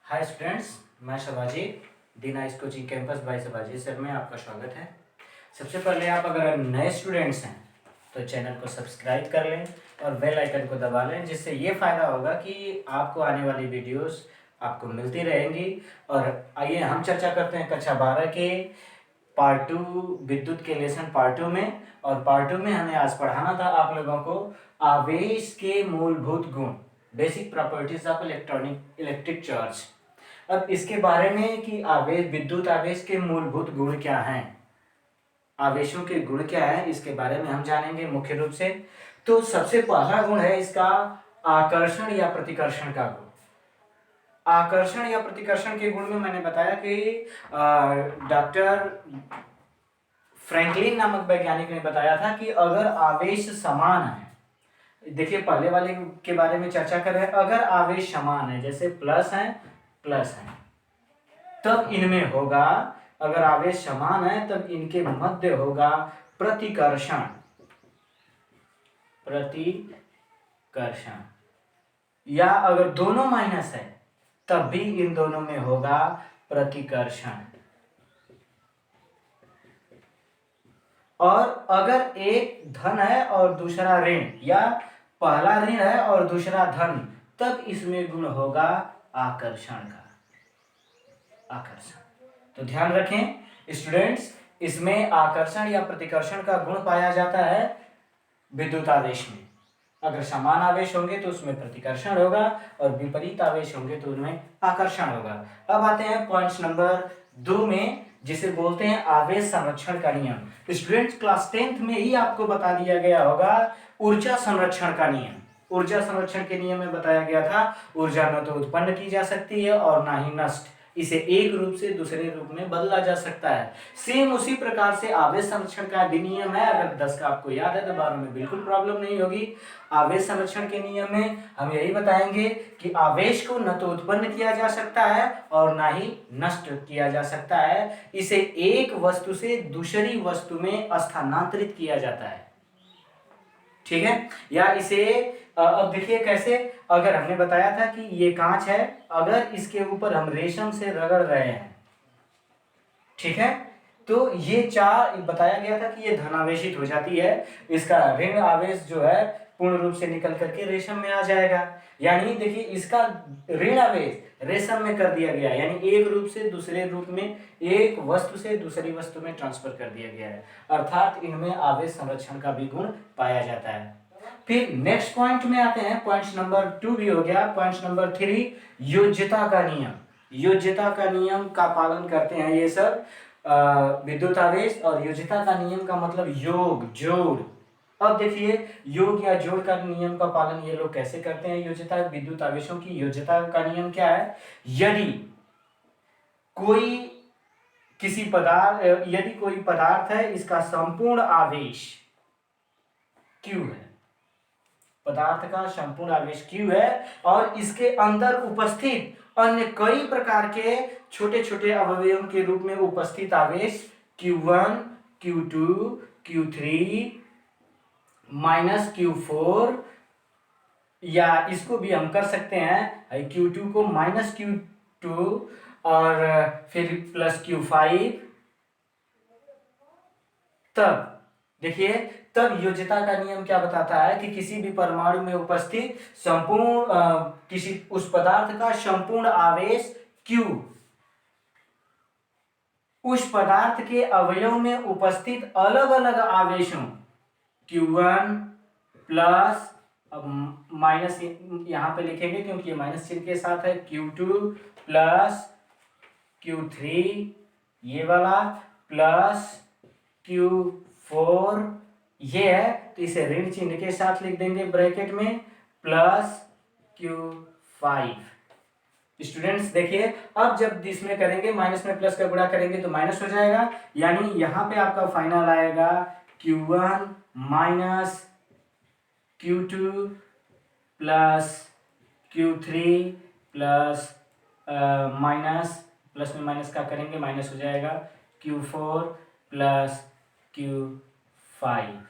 हाय students, मैं Shivaji the nice coaching campus by Shivaji sir में आपका स्वागत है। सबसे पहले आप अगर नए स्टूडेंट्स हैं तो चैनल को सब्सक्राइब कर लें और बेल आइकन को दबा लें, जिससे ये फ़ायदा होगा कि आपको आने वाली वीडियोस आपको मिलती रहेंगी। और आइए हम चर्चा करते हैं कक्षा 12 के पार्ट 2 विद्युत के लेसन पार्ट 2 में। और पार्ट 2 में हमें आज पढ़ाना था आप लोगों को आवेश के मूलभूत गुण, basic properties of electric charge. अब इसके बारे में कि आवेश, विद्युत आवेश के मूलभूत गुण क्या हैं, आवेशों के गुण क्या हैं, इसके बारे में हम जानेंगे मुख्य रूप से। तो सबसे पहला गुण है इसका आकर्षण या प्रतिकर्षण का गुण। आकर्षण या प्रतिकर्षण के गुण में मैंने बताया कि डॉक्टर फ्रैंकलिन नामक वैज्ञानिक ने बताया था कि अगर आवेश समान है, देखिए पहले वाले के बारे में चर्चा कर रहे हैं, अगर आवेश समान है जैसे प्लस है तब इनमें होगा, अगर आवेश समान है तब इनके मध्य होगा प्रतिकर्षण। या अगर दोनों माइनस है तब भी इन दोनों में होगा प्रतिकर्षण। और अगर एक धन है और दूसरा ऋण, या पहला ऋण है और दूसरा धन, तब इसमें गुण होगा आकर्षण का। आकर्षण तो ध्यान रखें स्टूडेंट्स, इसमें आकर्षण या प्रतिकर्षण का गुण पाया जाता है विद्युत आवेश में। अगर समान आवेश होंगे तो उसमें प्रतिकर्षण होगा और विपरीत आवेश होंगे तो उनमें आकर्षण होगा। अब आते हैं पॉइंट नंबर 2 में, जिसे बोलते हैं आवेश संरक्षण का नियम। स्टूडेंट्स क्लास 10th में ही आपको बता दिया गया होगा ऊर्जा संरक्षण का नियम। ऊर्जा संरक्षण के नियम में बताया गया था ऊर्जा न तो उत्पन्न की जा सकती है और ना ही नष्ट, इसे एक रूप से दूसरे रूप में बदला जा सकता है। सेम उसी प्रकार से आवेश संरक्षण का भी नियम है। अगर 10 का आपको याद है तो 12 में बिल्कुल प्रॉब्लम नहीं होगी। आवेश संरक्षण के नियम में हम यही बताएंगे कि आवेश को न तो उत्पन्न किया जा सकता है और ना ही नष्ट किया जा सकता है, इसे एक वस्तु से दूसरी वस्तु में स्थानांतरित किया जाता है। ठीक है, या इसे अब देखिए कैसे, अगर हमने बताया था कि ये कांच है, अगर इसके ऊपर हम रेशम से रगड़ रहे हैं, ठीक है, तो ये चार बताया गया था कि ये धनावेशित हो जाती है, इसका ऋण आवेश जो है पूर्ण रूप से निकल करके रेशम में आ जाएगा। यानी देखिए इसका ऋण आवेश रेशम में कर दिया गया, यानी एक रूप से दूसरे रूप में, एक वस्तु से दूसरी वस्तु में ट्रांसफर कर दिया गया है, अर्थात इनमें आवेश संरक्षण का भी गुण पाया जाता है। फिर नेक्स्ट पॉइंट में आते हैं, पॉइंट नंबर 2 भी हो गया। पॉइंट नंबर 3 योज्यता का नियम। योज्यता का नियम का पालन करते हैं ये सब विद्युत आवेश। और योज्यता का नियम का मतलब योग, जोड़। अब देखिए योग या जोड़ का नियम का पालन ये लोग कैसे करते हैं। योज्यता, विद्युत आवेशों की योज्यता का नियम क्या है, यदि कोई पदार्थ है, इसका संपूर्ण आवेश Q है, पदार्थ का संपूर्ण आवेश Q है, और इसके अंदर उपस्थित अन्य कई प्रकार के छोटे छोटे अवयवों के रूप में उपस्थित आवेश Q1, Q2, Q3 minus Q4, या इसको भी हम कर सकते हैं Q2 को माइनस Q2 और फिर प्लस Q5। तब देखिए, तब योज्यता का नियम क्या बताता है कि किसी भी परमाणु में उपस्थित संपूर्ण किसी उस पदार्थ का संपूर्ण आवेश Q उस पदार्थ के अवयव में उपस्थित अलग अलग आवेशों Q1 प्लस, अब माइनस यहां पे लिखेंगे क्योंकि ये माइनस चिन्ह के साथ है, Q2 प्लस Q3 ये वाला प्लस Q4 ये है, तो इसे ऋण चिन्ह के साथ लिख देंगे ब्रैकेट में, प्लस Q5। स्टूडेंट्स देखिए, अब जब इसमें करेंगे माइनस में प्लस का गुणा करेंगे तो माइनस हो जाएगा, यानी यहां पे आपका फाइनल आएगा Q1 minus Q2 plus Q3 plus minus, plus में माइनस का करेंगे माइनस हो जाएगा Q4 प्लस Q5।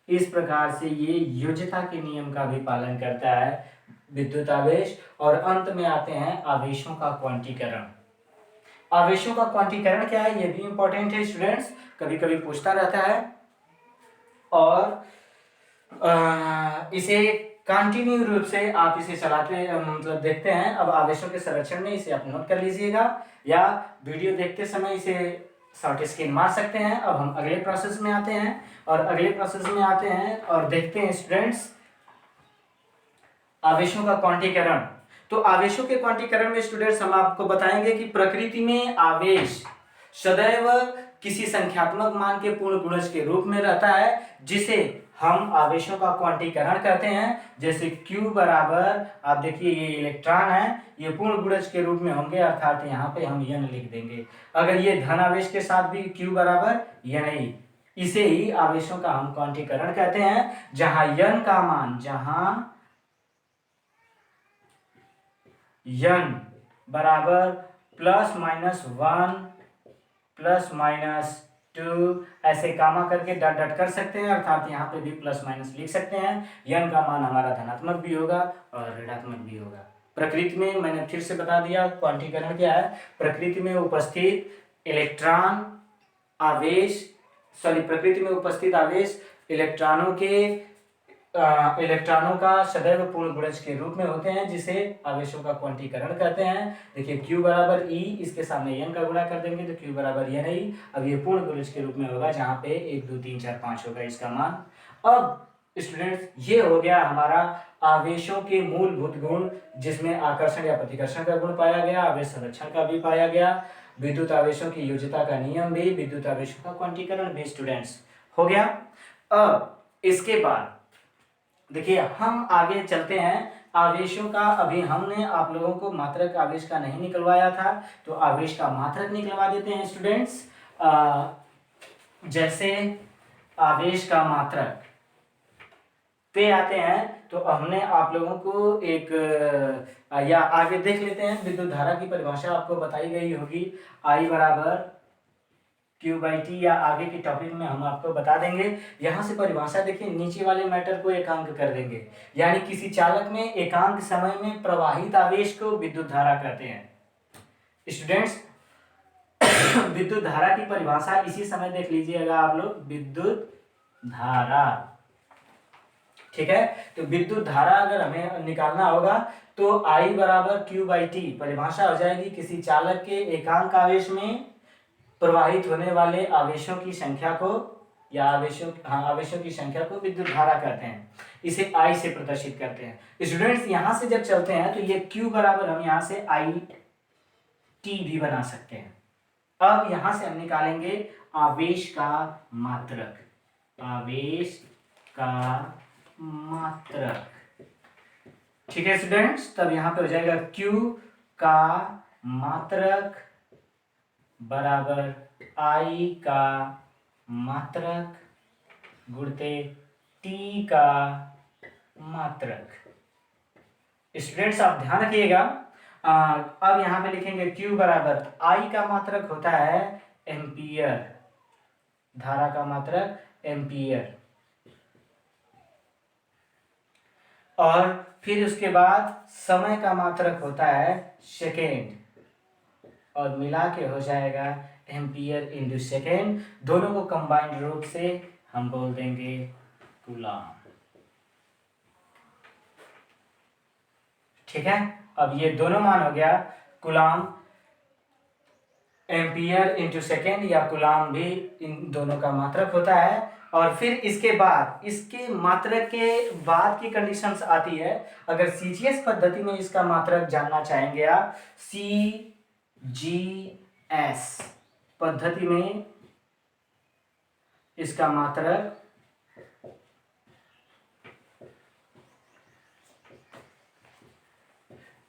इस प्रकार से ये योज्यता के नियम का भी पालन करता है विद्युत आवेश, और अंत में आते हैं आवेशों का क्वांटीकरण। आवेशों का क्वांटीकरण क्या है, ये भी इंपॉर्टेंट है स्टूडेंट्स, कभी कभी पूछता रहता है। और इसे कंटिन्यू रूप से आप इसे चलाते मतलब देखते हैं। अब आवेशों के संरक्षण में इसे आप नोट कर लीजिएगा, या वीडियो देखते समय इसे शॉर्ट स्क्रीन मार सकते हैं। अब हम अगले प्रोसेस में आते हैं, और अगले प्रोसेस में आते हैं और देखते हैं स्टूडेंट्स आवेशों का क्वांटीकरण। तो आवेशों के क्वांटीकरण में स्टूडेंट्स हम आपको बताएंगे कि प्रकृति में आवेश सदैव किसी संख्यात्मक मान के पूर्ण गुणज के रूप में रहता है, जिसे हम आवेशों का क्वांटीकरण कहते हैं। जैसे Q बराबर, आप देखिए ये इलेक्ट्रॉन है, ये पूर्ण गुणज के रूप में होंगे, अर्थात यहाँ पे हम N लिख देंगे। अगर ये धन आवेश के साथ भी Q बराबर Ni, इसे ही आवेशों का हम क्वांटीकरण कहते हैं। जहां N का मान, जहां N बराबर +-1 +-2 ऐसे गामा करके डट डट कर सकते हैं, अर्थात यहाँ पे भी प्लस माइनस लिख सकते हैं। N का मान हमारा धनात्मक भी होगा और ऋणात्मक भी होगा। प्रकृति में, मैंने फिर से बता दिया क्वांटीकरण क्या है, प्रकृति में उपस्थित इलेक्ट्रॉन आवेश, प्रकृति में उपस्थित आवेश इलेक्ट्रॉनों का सदैव पूर्ण गुणज के रूप में होते हैं, जिसे आवेशों का क्वांटीकरण कहते हैं। देखिए Q बराबर E, इसके सामने N का गुणा कर देंगे तो Q बराबर Ni। अब ये पूर्ण गुणज के रूप में होगा, जहां पे 1 2 3 4 5 होगा इसका मान। अब स्टूडेंट्स ये हो गया हमारा आवेशों के मूलभूत गुण, जिसमें आकर्षण या प्रतिकर्षण का गुण पाया गया, आवेश संरक्षण का भी पाया गया, विद्युत आवेशों की योज्यता का नियम भी, विद्युत आवेशों का क्वांटीकरण भी स्टूडेंट्स हो गया। अब इसके बाद देखिए हम आगे चलते हैं आवेशों का। अभी हमने आप लोगों को मात्रक आवेश का नहीं निकलवाया था, तो आवेश का मात्रक निकलवा देते हैं स्टूडेंट्स। जैसे आवेश का मात्रक पे आते हैं, तो हमने आप लोगों को एक या आगे देख लेते हैं। विद्युत धारा की परिभाषा आपको बताई गई होगी, I बराबर Q/T, या आगे के टॉपिक में हम आपको बता देंगे। यहाँ से परिभाषा देखिए, नीचे वाले मैटर को एकांक कर देंगे, यानी किसी चालक में एकांक समय में प्रवाहित आवेश को विद्युत धारा कहते हैं। स्टूडेंट्स विद्युत धारा की परिभाषा इसी समय देख लीजिएगा आप लोग, विद्युत धारा, ठीक है। तो विद्युत धारा अगर हमें निकालना होगा तो I बराबर Q/T परिभाषा हो जाएगी, किसी चालक के एकांक आवेश में प्रवाहित होने वाले आवेशों की संख्या को, या आवेशों की संख्या को विद्युत धारा कहते हैं। इसे I से प्रदर्शित करते हैं। स्टूडेंट्स यहां से जब चलते हैं तो ये Q बराबर हम यहां से IT भी बना सकते हैं। अब यहां से हम निकालेंगे आवेश का मात्रक, आवेश का मात्रक, ठीक है स्टूडेंट्स। तब यहां पे हो जाएगा Q का मात्रक बराबर I का मात्रक गुणित T का मात्रक। स्टूडेंट्स आप ध्यान रखिएगा, अब यहां पे लिखेंगे Q बराबर I का मात्रक होता है एम्पियर, धारा का मात्रक एम्पियर, और फिर उसके बाद समय का मात्रक होता है सेकेंड, और मिला के हो जाएगा एम्पियर इंटू सेकेंड। दोनों को कंबाइंड रूप से हम बोल देंगे कूलम, ठीक है। अब ये दोनों मान हो गया कूलम, एम्पियर इंटू सेकेंड, या कूलम भी इन दोनों का मात्रक होता है। और फिर इसके बाद, इसके मात्रक के बाद की कंडीशंस आती है, अगर CGS पद्धति में इसका मात्रक जानना चाहेंगे आप, CGS पद्धति में इसका मात्रक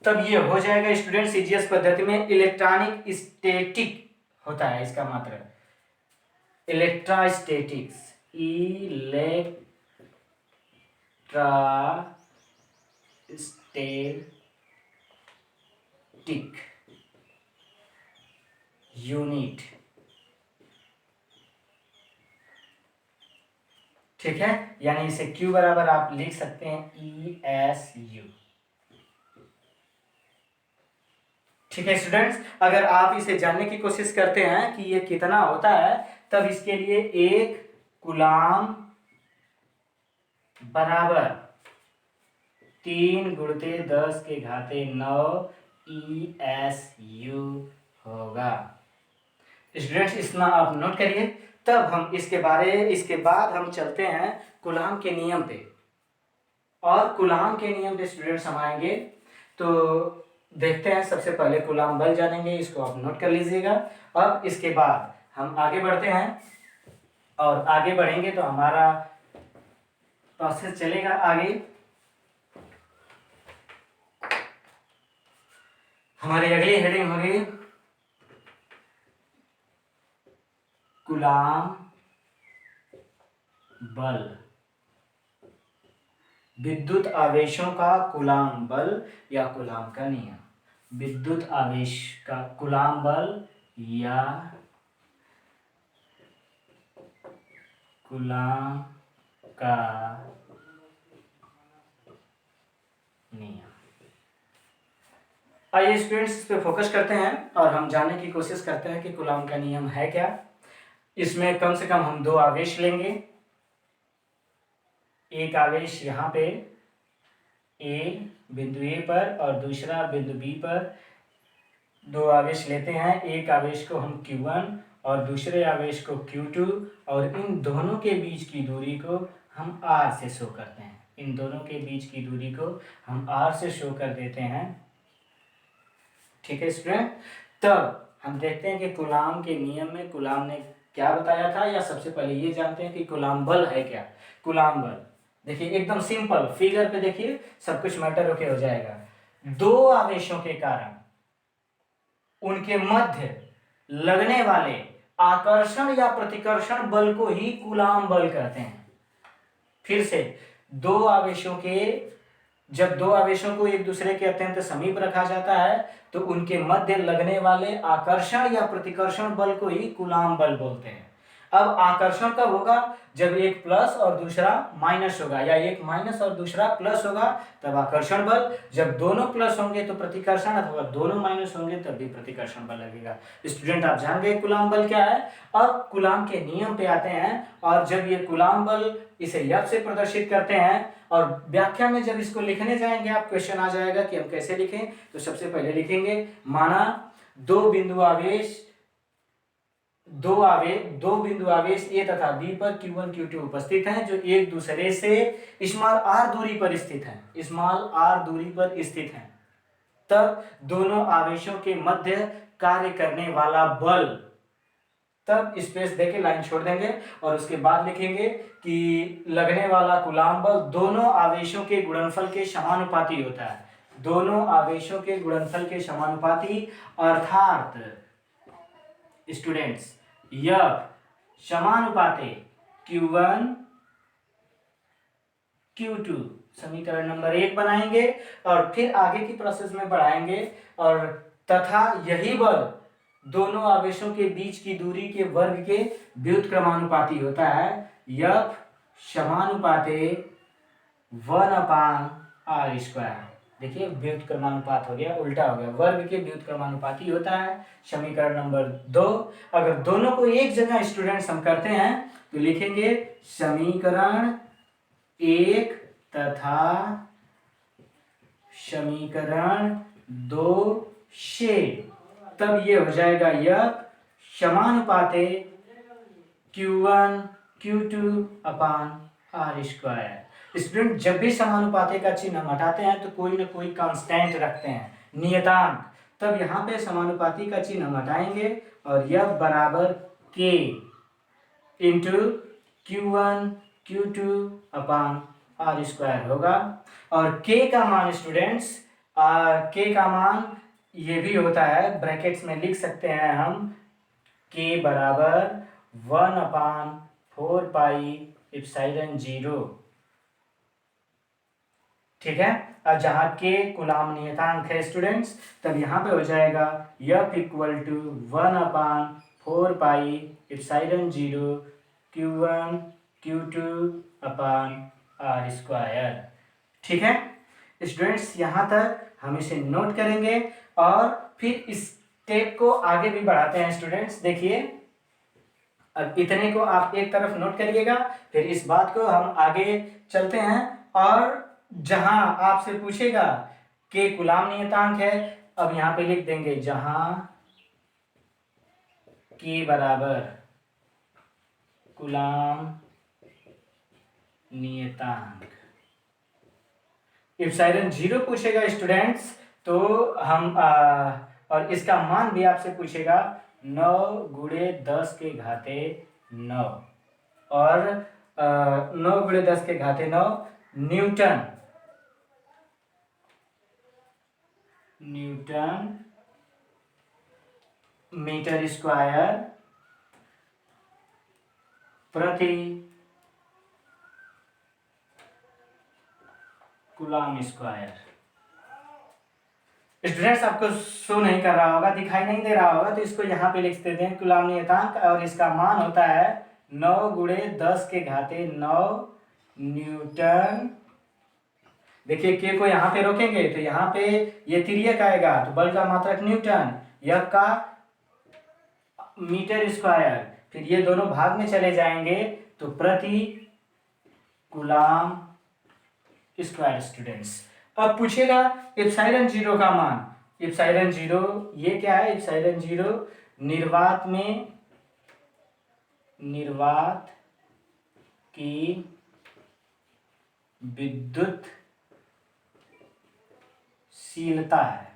तब ये हो जाएगा स्टूडेंट, CGS पद्धति में इलेक्ट्रॉनिक स्टैटिक होता है इसका मात्रक, इलेक्ट्रोस्टैटिक्स, इलेक्ट्रोस्टैटिक यूनिट, ठीक है। यानी इसे Q बराबर आप लिख सकते हैं ESU, ठीक है स्टूडेंट्स, अगर आप इसे जानने की कोशिश करते हैं कि ये कितना होता है, तब इसके लिए 1 कूलाम बराबर 3 गुणित 10⁻9 ESU होगा। स्टूडेंट्स इतना आप नोट करिए। तब हम इसके बाद हम चलते हैं कूलाम के नियम पे, और कूलाम के नियम पे स्टूडेंट्स हम आएंगे तो देखते हैं। सबसे पहले कूलाम बल जानेंगे, इसको आप नोट कर लीजिएगा। अब इसके बाद हम आगे बढ़ते हैं, और आगे बढ़ेंगे तो हमारा प्रोसेस चलेगा आगे। हमारी अगली हेडिंग होगी कूलाम बल, विद्युत आवेशों का कूलाम बल या कूलाम का नियम। विद्युत आवेश का कूलाम बल या कूलाम का नियम। आइए स्टूडेंट्स इस पे फोकस करते हैं और हम जानने की कोशिश करते हैं कि कूलाम का नियम है क्या। इसमें कम से कम हम 2 आवेश लेंगे। एक आवेश यहाँ पे बिंदु ए पर और दूसरा बिंदु बी पर 2 आवेश लेते हैं। एक आवेश को हम Q1 और दूसरे आवेश को Q2, और इन दोनों के बीच की दूरी को हम R से शो करते हैं। इन दोनों के बीच की दूरी को हम R से शो कर देते हैं। ठीक है स्टूडेंट, तब हम देखते हैं कि कूलाम के नियम में कूलाम ने क्या बताया था, या सबसे पहले ये जानते हैं कि कूलाम बल है क्या। कूलाम बल देखिए एकदम सिंपल, फिगर पे देखिए सब कुछ मैटर ओके हो जाएगा। 2 आवेशों के कारण उनके मध्य लगने वाले आकर्षण या प्रतिकर्षण बल को ही कूलाम बल कहते हैं। फिर से जब दो आवेशों को एक दूसरे के अत्यंत समीप रखा जाता है तो उनके मध्य लगने वाले आकर्षण या प्रतिकर्षण बल को ही कूलाम बल बोलते हैं। अब आकर्षण कब होगा, जब एक प्लस और दूसरा माइनस होगा, या एक माइनस और दूसरा प्लस होगा तब आकर्षण बल। जब दोनों प्लस होंगे तो प्रतिकर्षण, अथवा दोनों माइनस होंगे तब भी प्रतिकर्षण बल लगेगा। स्टूडेंट आप जान गए कूलाम बल क्या है। अब कूलाम के नियम पे आते हैं, और जब ये कूलाम बल इसे F से प्रदर्शित करते हैं, और व्याख्या में जब इसको लिखने जाएंगे आप क्वेश्चन आ जाएगा कि हम कैसे लिखें। तो सबसे पहले लिखेंगे, माना दो बिंदु आवेश ए तथा बी पर Q1 Q2 उपस्थित हैं, जो एक दूसरे से स्मॉल r दूरी पर स्थित हैं। तब दोनों आवेशों के मध्य कार्य करने वाला बल, तब स्पेस देके लाइन छोड़ देंगे और उसके बाद लिखेंगे कि लगने वाला कूलाम बल दोनों आवेशों के गुणनफल के समानुपाती होता है। दोनों आवेशों के गुणनफल के समानुपाती, अर्थात स्टूडेंट्स F समानुपाते Q1 Q2 समीकरण नंबर 1 बनाएंगे, और फिर आगे की प्रोसेस में बढ़ाएंगे, और तथा यही बल दोनों आवेशों के बीच की दूरी के वर्ग के व्युत्क्रमानुपाती होता है। F समानुपाते 1/r²। देखिए व्युत्क्रमानुपात हो गया, उल्टा हो गया, वर्ग के व्युत्क्रमानुपाती होता है। समीकरण नंबर 2। अगर दोनों को एक जगह स्टूडेंट्स हम करते हैं तो लिखेंगे समीकरण 1 तथा समीकरण 2 से, तब ये हो जाएगा F समानुपाते Q1 Q2/r²। स्टूडेंट जब भी समानुपाते का चिन्ह हम हटाते हैं तो कोई ना कोई कांस्टेंट रखते हैं, नियतांक। तब यहाँ पे समानुपाती का चिन्ह हम हटाएंगे और F बराबर K इंटू Q1 Q2/r² होगा। और K का मान स्टूडेंट्स, K का मान ये भी होता है, ब्रैकेट्स में लिख सकते हैं हम, K बराबर 1/4πε0। ठीक है, अब जहां K कूलाम नियतांक है स्टूडेंट्स, तब यहां पे हो जाएगा F equal to 1/4πε0 Q1 Q2/r²। ठीक है, स्टूडेंट्स यहाँ तक हम इसे नोट करेंगे और फिर इस स्टेप को आगे भी बढ़ाते हैं। स्टूडेंट्स देखिए, अब इतने को आप एक तरफ नोट करिएगा, फिर इस बात को हम आगे चलते हैं और जहां आपसे पूछेगा कि कूलाम नियतांक है, अब यहां पे लिख देंगे जहां के बराबर कूलाम नियतांक। इप्सिलॉन 0 पूछेगा स्टूडेंट्स तो हम और इसका मान भी आपसे पूछेगा 9 गुणे 10 के घाते 9 और 9 गुणे 10 के घाते 9 न्यूटन मीटर स्क्वायर प्रति कूलाम स्क्वायर। स्टूडेंट्स आपको शो नहीं कर रहा होगा, दिखाई नहीं दे रहा होगा, तो इसको यहाँ पे लिख देते हैं कूलाम नियतांक और इसका मान होता है 9 गुणे 10 के घाते 9 न्यूटन। देखिए के को यहाँ पे रोकेंगे तो यहाँ पे ये तिर्यक आएगा तो बल का मात्रक न्यूटन, यह का मीटर स्क्वायर, फिर ये दोनों भाग में चले जाएंगे तो प्रति कूलाम स्क्वायर। स्टूडेंट्स अब पूछेगा इप्सिलॉन 0 का मान। इप्सिलॉन 0 ये क्या है? इप्सिलॉन 0 निर्वात की विद्युत शीलता है।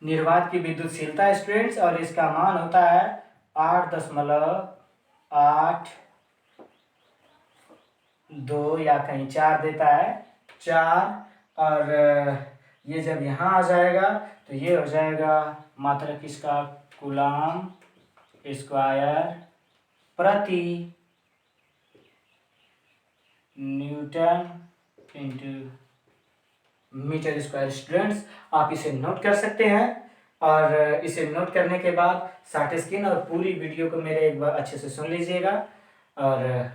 निर्वात की विद्युतशीलता स्टूडेंट्स और इसका मान होता है 8.82 या कहीं 4 देता है 4 और ये जब यहाँ आ जाएगा तो ये हो जाएगा मात्रक इसका कूलाम स्क्वायर प्रति newton into metre square. Students आप इसे नोट कर सकते हैं और इसे नोट करने के बाद शॉर्ट स्क्रीन और पूरी वीडियो को मेरे एक बार अच्छे से सुन लीजिएगा। और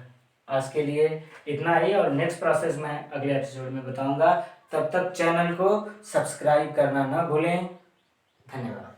आज के लिए इतना ही और नेक्स्ट प्रोसेस मैं अगले एपिसोड में बताऊंगा। तब तक चैनल को सब्सक्राइब करना न भूलें। धन्यवाद।